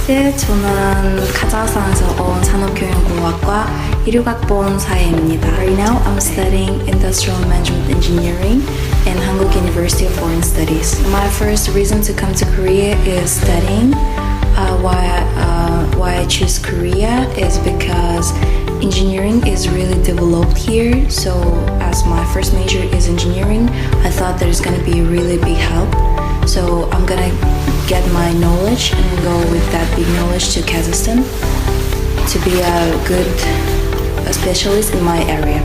네, 저는 카자흐스탄에서 온 산업경영공학과 16학번 사예입니다. Right now, I'm studying Industrial Management Engineering in Hankuk University of Foreign Studies. My first reason to come to Korea is studying. Why I choose Korea is because engineering is really developed here. So as my first major is engineering, I thought there's gonna be a really big help. So I'm gonna get my knowledge and go with that big knowledge to Kazakhstan to be a good specialist in my area.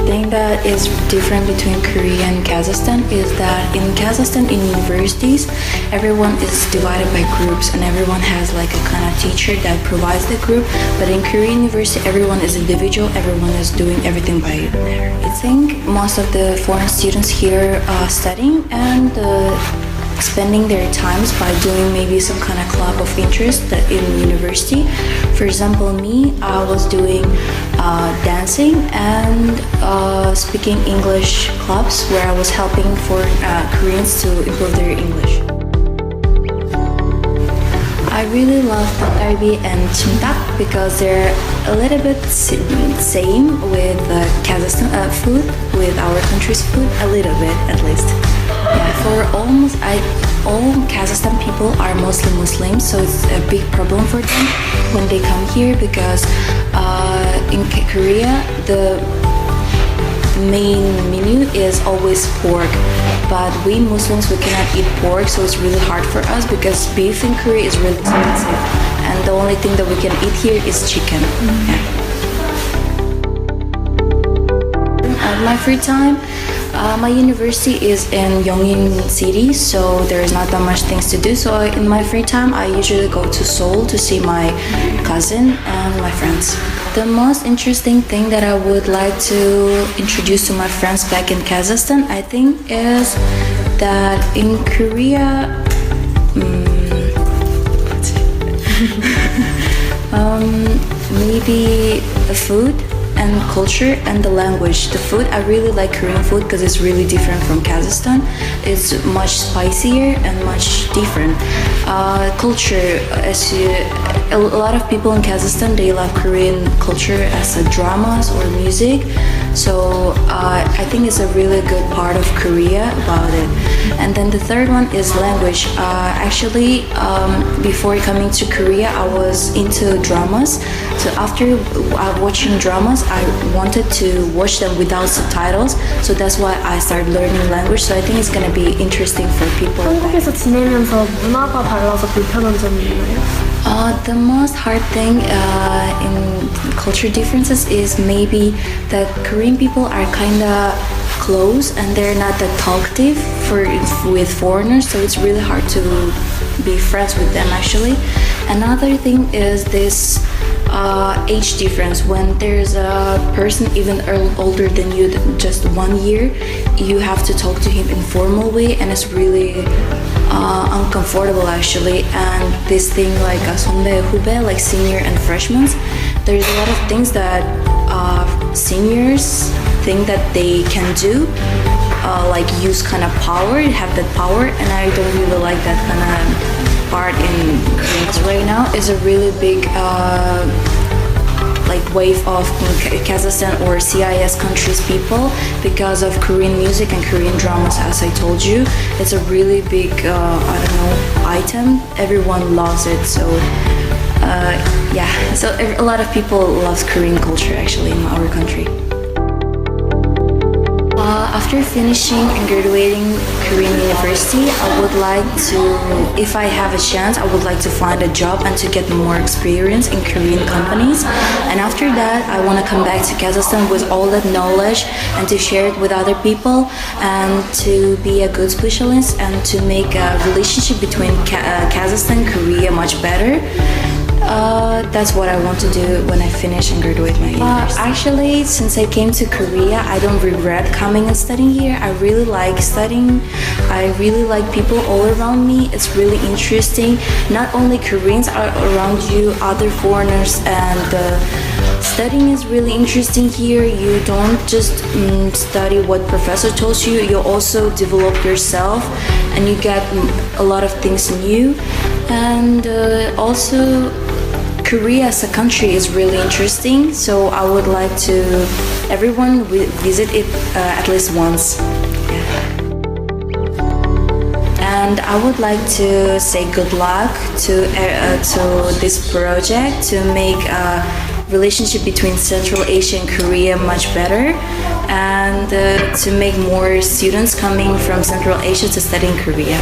The thing that is different between Korea and Kazakhstan is that in Kazakhstan, in universities, everyone is divided by groups and everyone has like a kind of teacher that provides the group. But in Korean university, everyone is individual, everyone is doing everything by their. I think most of the foreign students here are studying and spending their times by doing maybe some kind of club of interest in university. For example, me, I was doing dancing and speaking English clubs where I was helping for Koreans to improve their English. I really love Takgalbi and Chimtak because they're a little bit same with Kazakhstan food, with our country's food, a little bit at least. Yeah, for all Kazakhstan people are mostly Muslims, so it's a big problem for them when they come here because in Korea the main menu is always pork, but we Muslims, we cannot eat pork, so it's really hard for us because beef in Korea is really expensive and the only thing that we can eat here is chicken. Yeah. At my free time, my university is in Yongin City, so there is not that much things to do. So in my free time, I usually go to Seoul to see my cousin and my friends. The most interesting thing that I would like to introduce to my friends back in Kazakhstan, I think, is that in Korea, maybe the food and culture and the language. The food, I really like Korean food because it's really different from Kazakhstan. It's much spicier and much different. Culture, a lot of people in Kazakhstan, they love Korean culture as dramas or music. So I think it's a really good part of Korea about it. And then the third one is language. Actually, before coming to Korea, I was into dramas. So after watching dramas, I wanted to watch them without subtitles. So that's why I started learning language. So I think it's gonna be interesting for people. 한국에서 지내면서 문화가 달라서 불편한 점이 있나요? The most hard thing in culture differences is maybe that Korean people are kind of close and they're not that talkative with foreigners, so it's really hard to be friends with them actually. Another thing is this age difference. When there's a person even older than you, just 1 year, you have to talk to him in formal way and it's really uncomfortable actually. And this thing like 선배, 후배, like senior and freshmen, there's a lot of things that seniors think that they can do, like use kind of power, have that power, and I don't really like that kind of part in Korea. Right now is a really big like wave of Kazakhstan or CIS countries people because of Korean music and Korean dramas. As I told you, it's a really big item. Everyone loves it. So yeah, so a lot of people loves Korean culture actually in our country. After finishing and graduating Korean university, I would like to, if I have a chance, I would like to find a job and to get more experience in Korean companies. And after that, I want to come back to Kazakhstan with all that knowledge and to share it with other people and to be a good specialist and to make a relationship between Kazakhstan and Korea much better. That's what I want to do when I finish and graduate my university. Actually, since I came to Korea, I don't regret coming and studying here. I really like studying. I really like people all around me. It's really interesting. Not only Koreans are around you, other foreigners and Studying is really interesting here. You don't just study what professor told you. You also develop yourself, and you get a lot of things new. And also, Korea as a country is really interesting. So I would like to everyone visit it at least once. And I would like to say good luck to this project to make a relationship between Central Asia and Korea much better, and to make more students coming from Central Asia to study in Korea.